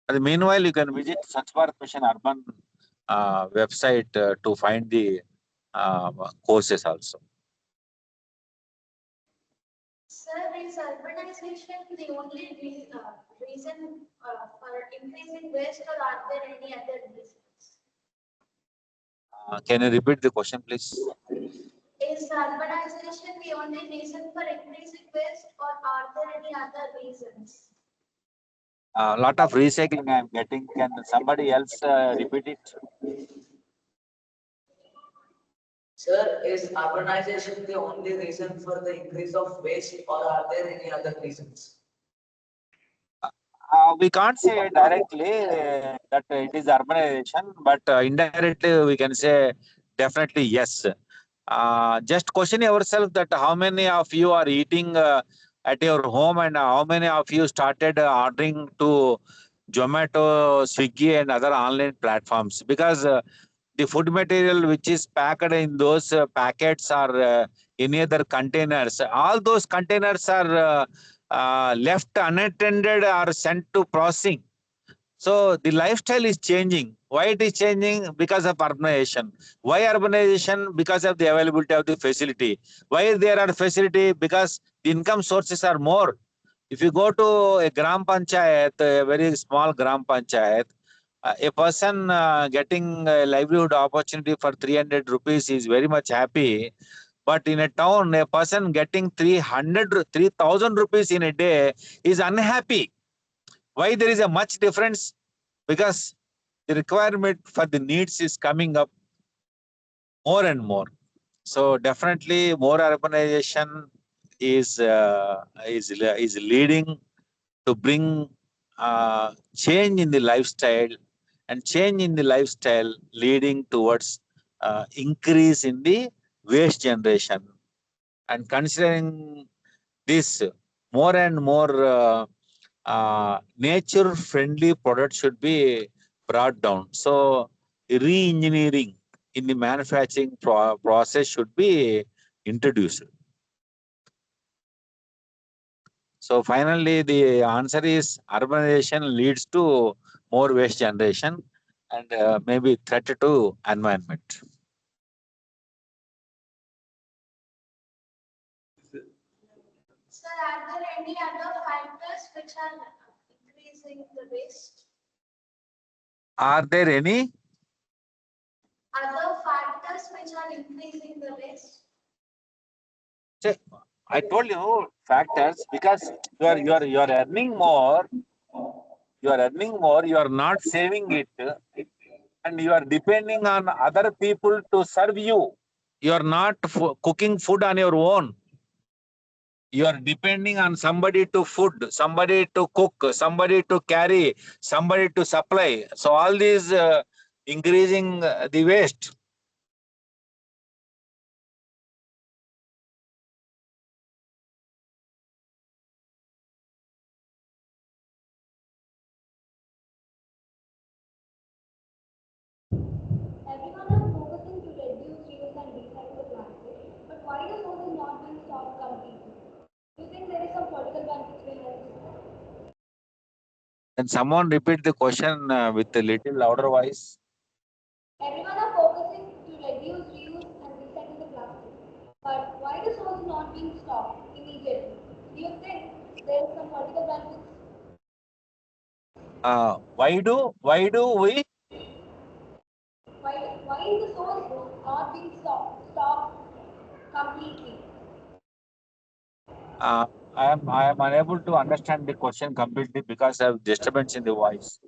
B: And meanwhile, you can visit Swachh Bharat Mission Urban website to find the courses also.
F: Sir, is urbanization the only reason for increasing waste, or are there any other reasons?
B: Can you repeat the question, please?
F: Is urbanization the only reason for increasing waste, or are there any other reasons?
B: A lot of recycling I am getting. Can somebody else repeat it?
A: Sir, is urbanization the only reason for the increase of waste, or are there any other reasons?
B: We can't say directly that it is urbanization, but indirectly we can say definitely yes. Just question yourself that how many of you are eating at your home, and how many of you started ordering to Zomato, Swiggy, and other online platforms, because the food material which is packed in those packets or any other containers, all those containers are left unattended or sent to processing. So the lifestyle is changing. Why it is changing? Because of urbanization. Why urbanization? Because of the availability of the facility. Why there are facility? Because the income sources are more. If you go to a gram panchayat, a very small gram panchayat, a person getting a livelihood opportunity for 300 rupees is very much happy. But in a town, a person getting 3,000 rupees in a day is unhappy. Why there is a much difference? Because the requirement for the needs is coming up more and more. So definitely more urbanization is leading to bring change in the lifestyle, and change in the lifestyle leading towards increase in the waste generation. And considering this, more and more nature friendly products should be brought down. So re-engineering in the manufacturing process should be introduced. So finally, the answer is urbanization leads to more waste generation, and maybe threat to environment.
F: Sir, are there any other factors which are increasing the waste?
B: Are there any?
F: Other factors which are increasing the waste?
B: Say, I told you factors, because you are earning more, you are not saving it, and you are depending on other people to serve you. You are not cooking food on your own. You are depending on somebody to food, somebody to cook, somebody to carry, somebody to supply. So all these increasing the waste.
D: Everyone is focusing to reduce, reuse, and recycle plastic, but why the source is not being stopped completely? Do you think there is some political benefits behind this?
B: Can someone repeat the question with a little louder voice?
D: Everyone are focusing to reduce, reuse, and recycle the plastic, but why the source is not being stopped immediately? Do you think there is some political benefits?
B: Why do we?
D: Why is the source not being stopped completely?
B: Uh, I am unable to understand the question completely because of disturbance in the voice.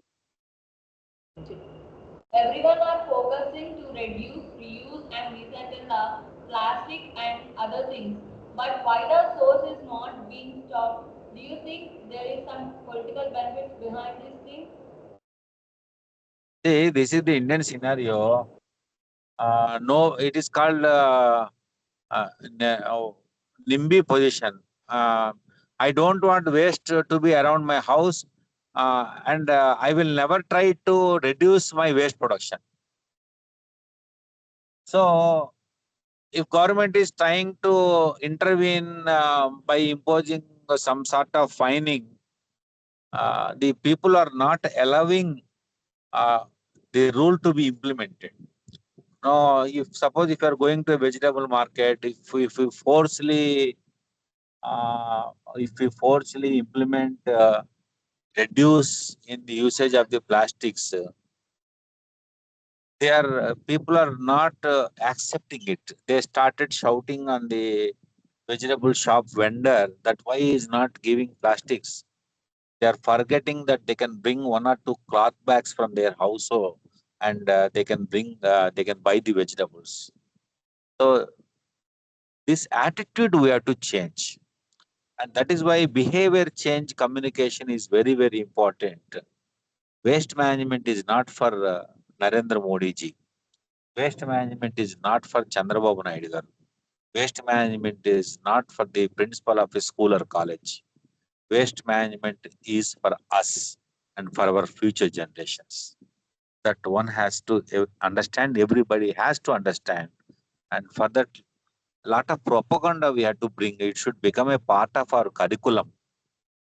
D: Everyone are focusing to reduce, reuse and recycle the plastic and other things. But why the source is not being stopped? Do you think there is some political benefits behind this thing?
B: See, this is the Indian scenario. No, it is called NIMBY position. I don't want waste to be around my house, and I will never try to reduce my waste production. So, if government is trying to intervene by imposing some sort of fining, the people are not allowing uh, the rule to be implemented. No, if suppose if you are going to a vegetable market, if we forcefully implement reduce in the usage of the plastics, they are people are not accepting it. They started shouting on the vegetable shop vendor that why he is not giving plastics. They are forgetting that they can bring one or two cloth bags from their household and they can buy the vegetables. So this attitude we have to change. And that is why behavior change communication is very, very important. Waste management is not for Narendra Modi ji. Waste management is not for Chandrababu Naidu garu. Waste management is not for the principal of a school or college. Waste management is for us and for our future generations. That one has to understand, everybody has to understand. And for that, lot of propaganda we have to bring. It should become a part of our curriculum.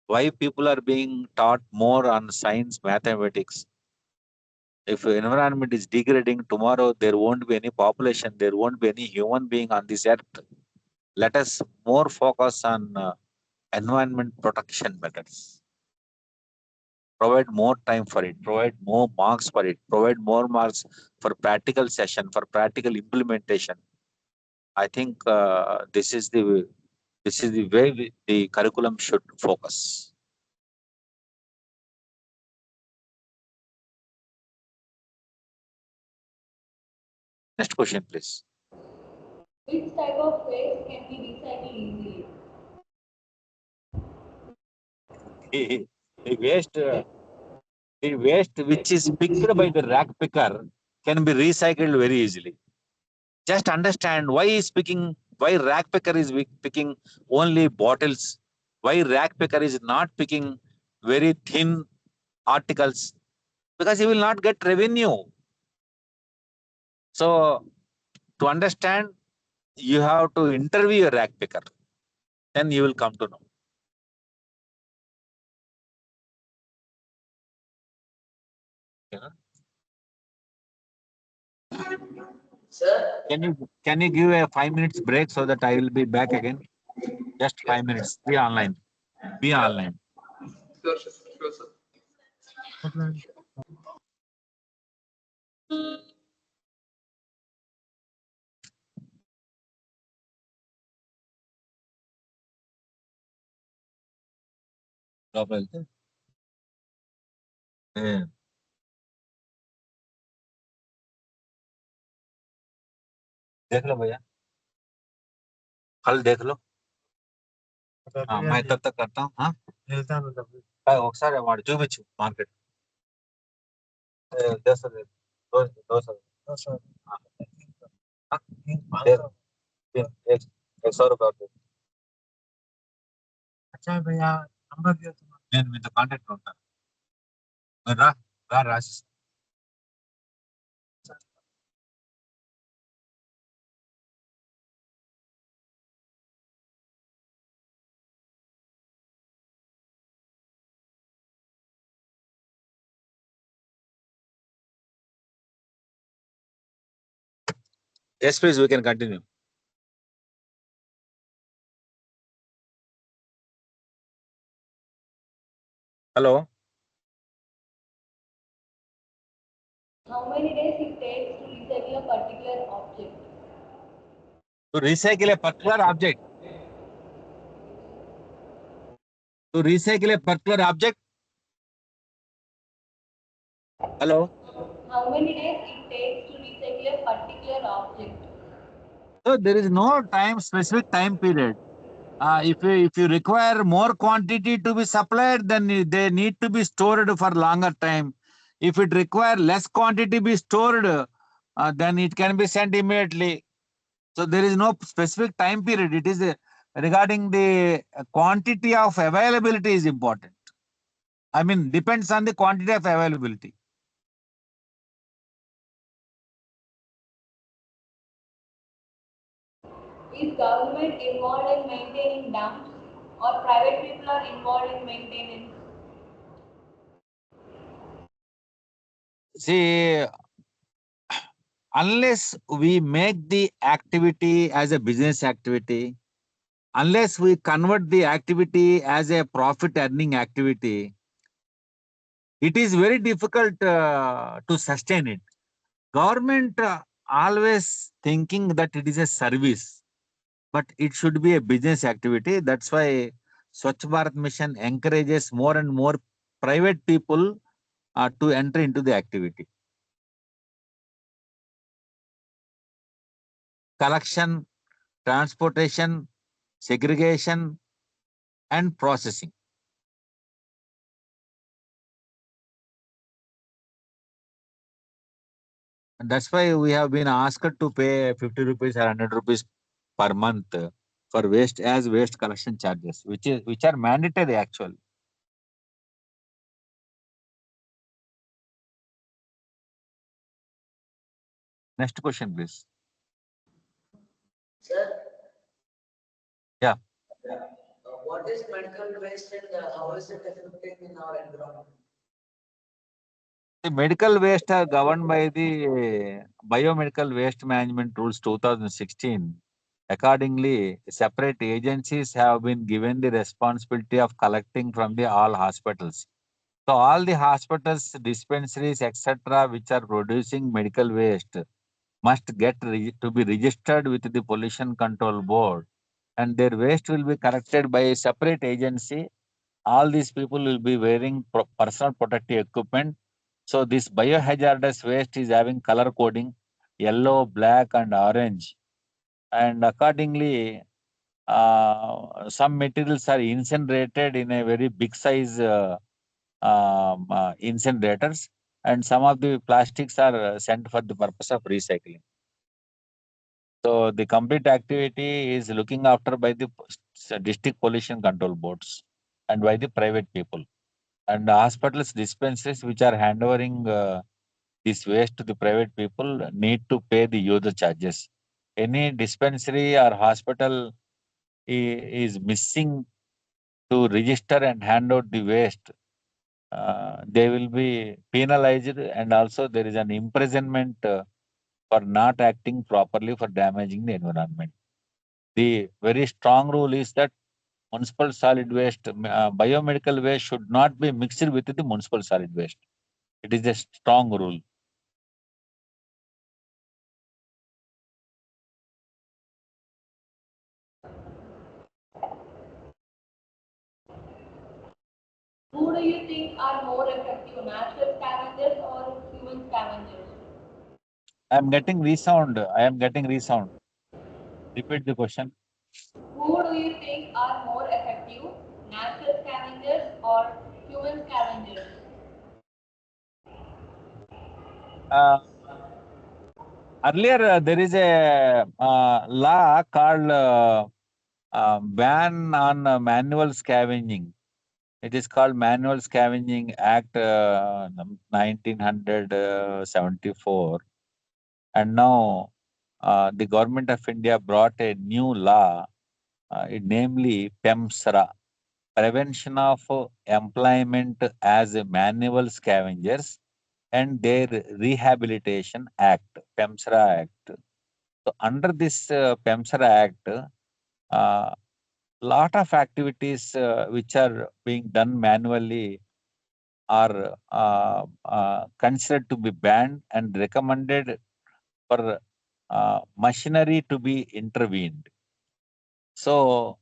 B: Why people are being taught more on science, mathematics? If environment is degrading tomorrow, there won't be any population, there won't be any human being on this earth. Let us more focus on environment protection methods. Provide more time for it, provide more marks for it, provide more marks for practical session, for practical implementation. I think this is the way the curriculum should focus. Next question, please.
D: Which type of waste can be recycled easily?
B: The waste, the waste which is picked by the rack picker can be recycled very easily. Just understand why is picking, why rack picker is picking only bottles, why rack picker is not picking very thin articles, because he will not get revenue. So to understand, you have to interview a rack picker, then you will come to know. Okay,
A: Sir,
B: can you give a 5 minutes break so that I will be back again? Just 5 minutes. Be online. Be online.
E: Sure, sure, sir.
B: लोपल వెళ్తే देख लो भैया, कल देख लो. मैं तब तक करता हूँ. हाँ, ఒకసారి వాడు చూపించు మార్కెట్. చేస్తుంది. దోశ एक 100 रुपये. अच्छा भैया, नंबर दिया तुम्हारा. నేను మీతో కాంటాక్ట్ ఉంటాను. మీరు రా రాసి. Yes, please, we can continue. Hello.
D: How many days it takes to recycle a particular object?
B: To recycle a particular object. To recycle a particular object. Hello.
D: How many days it takes to recycle a particular object?
B: So there is no specific time period. If you require more quantity to be supplied, then they need to be stored for longer time. If it require less quantity to be stored, then it can be sent immediately. So there is no specific time period. It is regarding the quantity of availability is important. I mean, depends on the quantity of availability.
D: Is government involved in maintaining dams or private people are involved in maintenance?
B: See, unless we make the activity as a business activity, unless we convert the activity as a profit earning activity, it is very difficult to sustain it. Government always thinking that it is a service, but it should be a business activity. That's why Swachh Bharat Mission encourages more and more private people to enter into the activity. Collection, transportation, segregation, and processing. And that's why we have been asked to pay 50 rupees or 100 rupees per month for waste collection charges, which are mandatory actually. Next question, please.
A: Sir,
B: Yeah.
A: what is medical waste and how is it affecting in our environment?
B: The medical waste are governed by the Biomedical Waste Management Rules 2016. Accordingly, separate agencies have been given the responsibility of collecting from the all hospitals. So all the hospitals, dispensaries, etc., which are producing medical waste must to be registered with the Pollution Control Board, and their waste will be collected by a separate agency. All these people will be wearing personal protective equipment. So this biohazardous waste is having color coding, yellow, black, and orange. And accordingly, some materials are incinerated in a very big size incinerators, and some of the plastics are sent for the purpose of recycling. So the complete activity is looking after by the district pollution control boards and by the private people. And the hospitals, dispensaries which are handovering this waste to the private people need to pay the user charges. Any dispensary or hospital is missing to register and hand out the waste, they will be penalized, and also there is an imprisonment for not acting properly for damaging the environment. The very strong rule is that municipal solid waste, biomedical waste should not be mixed with the municipal solid waste. It is a strong rule.
D: Who do you think are more effective, natural scavengers or human scavengers?
B: I am getting resound. I am getting resound. Repeat the question.
D: Who do you think are more effective, natural scavengers or human scavengers?
B: Uh, Earlier, there is a law called ban on manual scavenging. It is called Manual Scavenging Act 1974. And now the government of India brought a new law, namely PEMSRA, Prevention of Employment as Manual Scavengers and their Rehabilitation Act, PEMSRA Act. So under this PEMSRA Act, lot of activities which are being done manually are considered to be banned and recommended for machinery to be intervened. So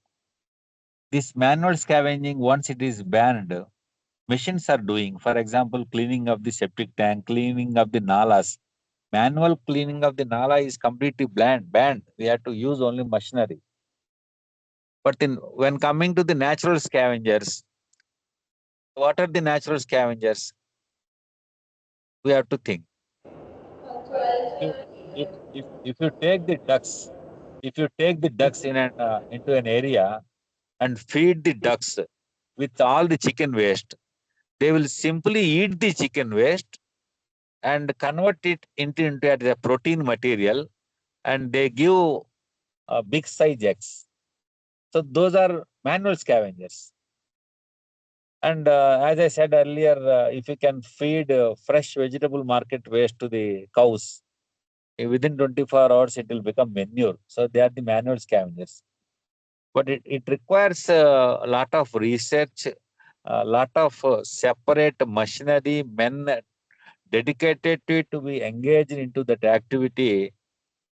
B: this manual scavenging, once it is banned, machines are doing. For example, cleaning of the septic tank, cleaning of the nalas. Manual cleaning of the nala is completely banned. We have to use only machinery. But when coming to the natural scavengers, what are the natural scavengers? We have to think. If, if you take the ducks, if you take the ducks into an area and feed the ducks with all the chicken waste, they will simply eat the chicken waste and convert it into a protein material, and they give big size eggs. So those are manual scavengers. And as I said earlier, if you can feed fresh vegetable market waste to the cows, within 24 hours it will become manure. So they are the manual scavengers. But it requires a lot of research, a lot of separate machinery, men dedicated to it to be engaged into that activity.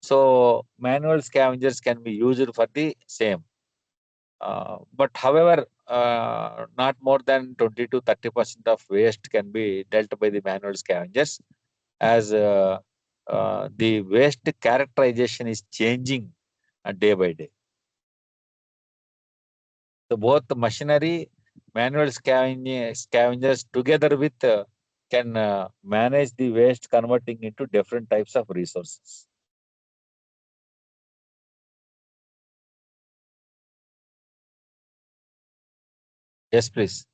B: So manual scavengers can be used for the same. But however, not more than 20 to 30% of waste can be dealt by the manual scavengers, as the waste characterization is changing day by day. So both the machinery, manual scavengers together with can manage the waste, converting into different types of resources. Yes, please.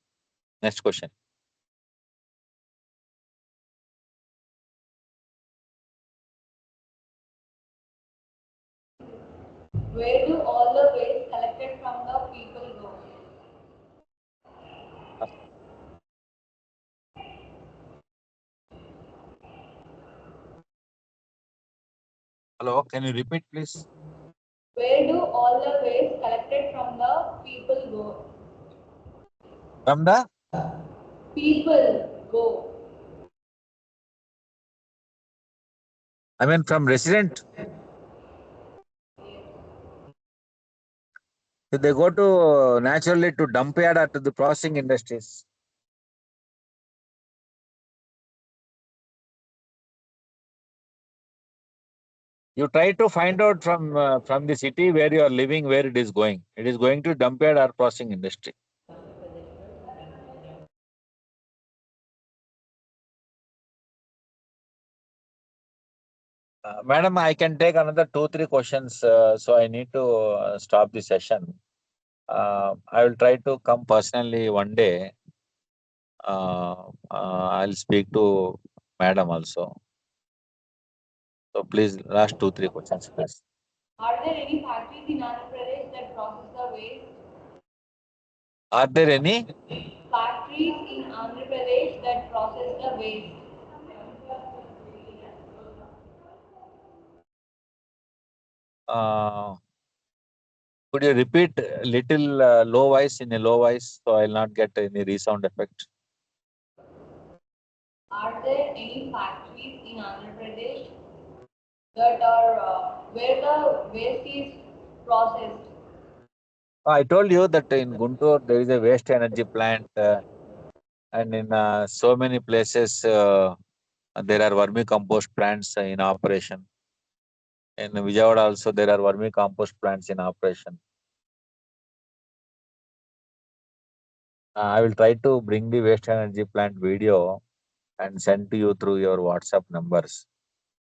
B: Next question.
D: Where do all the waste collected from the people go?
B: Hello, can you repeat, please?
D: Where do all the waste collected from the people go?
B: From the
D: People go.
B: from resident. So they go to naturally to dump yard or to the processing industries. You try to find out from the city where you are living, where it is going. It is going to dump yard or processing industry. Madam, I can take another 2, 3 questions. So I need to stop the session. I will try to come personally one day. I'll speak to madam also. So please, last 2, 3 questions, please.
D: Are there any factories in Andhra Pradesh that process the waste?
B: Are there any?
D: Factories in Andhra Pradesh that process the waste.
B: Could you repeat a little low voice, in a low voice, so I'll not get any resound effect?
D: Are there any factories in Andhra Pradesh that are where the waste is processed?
B: I told you that in Guntur there is a waste energy plant, and in so many places there are vermicompost plants in operation. In Vijayawada also there are vermicompost plants in operation. I will try to bring the waste energy plant video and send to you through your WhatsApp numbers.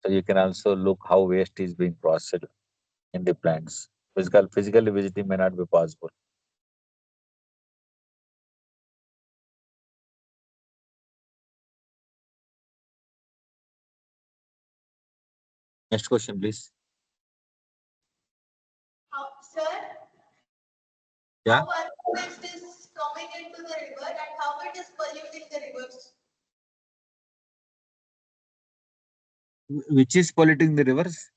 B: So you can also look how waste is being processed in the plants. Physically visiting may not be possible. Next question, please.
F: Sir,
B: Yeah.
F: how our waste is coming into the river and how it is polluting the rivers?
B: Which is polluting the rivers?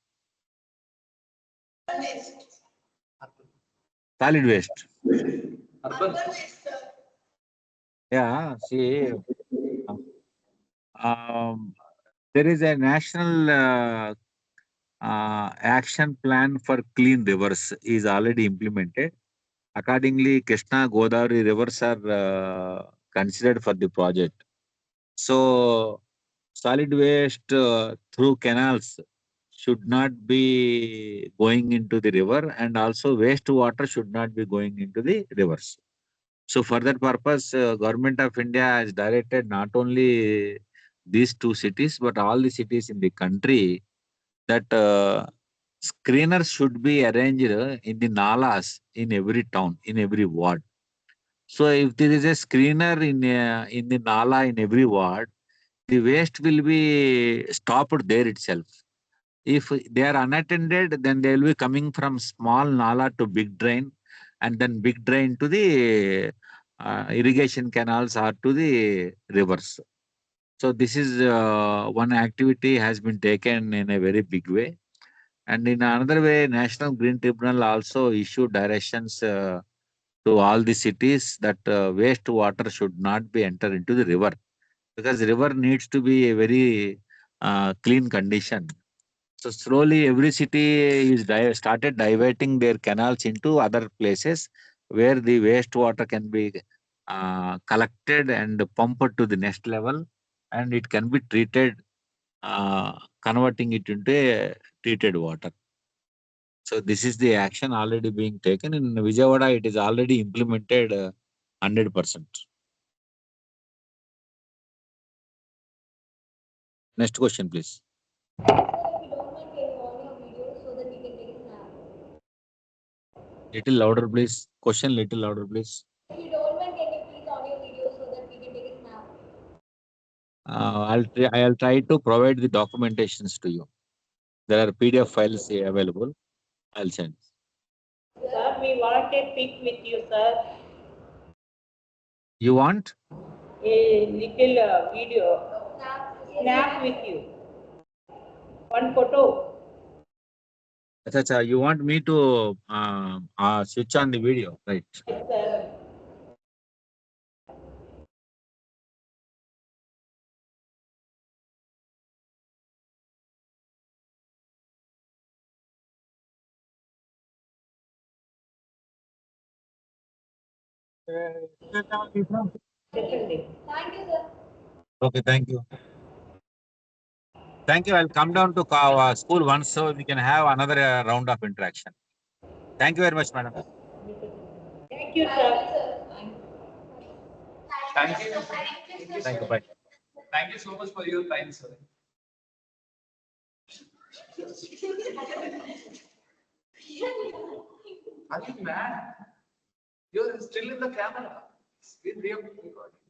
F: Waste.
B: Solid waste.
F: Urban waste, sir.
B: Yeah, see, um, there is a national action plan for clean rivers is already implemented. Accordingly, Krishna, Godavari rivers are considered for the project. So solid waste through canals should not be going into the river, and also wastewater should not be going into the rivers. So for that purpose, Government of India has directed not only these two cities, but all the cities in the country that screeners should be arranged in the nalas in every town, in every ward. So if there is a screener in the nala in every ward, the waste will be stopped there itself. If they are unattended, then they will be coming from small nala to big drain, and then big drain to the irrigation canals or to the rivers. So this is one activity has been taken in a very big way. And in another way, National Green Tribunal also issued directions to all the cities that wastewater should not be entered into the river, because river needs to be a very clean condition. So slowly every city is started diverting their canals into other places where the wastewater can be collected and pumped to the next level, and it can be treated, converting it into a treated water. So this is the action already being taken in Vijayawada. It is already implemented 100%. Next question, please.
D: Sir, if you don't mind, can you on your video so that we can take a snap?
B: Little louder, please. Question little louder, please.
D: If you don't mind, can you please on your video so that we can take a snap?
B: I'll try to provide the documentations to you. There are PDF files available. I'll send.
G: Sir, we want a pic with you, sir.
B: You want?
G: A little video.
D: Snap.
G: Snap with you. One photo.
B: Acha, you want me to switch on the video, right?
G: Yes, sir. Definitely.
D: Thank you, sir.
B: Okay, thank you. Thank you. I'll come down to school once so we can have another round of interaction. Thank you very much, madam.
G: Thank you,
D: Thank you,
G: sir.
D: sir.
E: Thank you.
B: Thank you. Bye.
E: Thank you so much for your time, sir. Are you mad? You're still in the camera. It's been recording.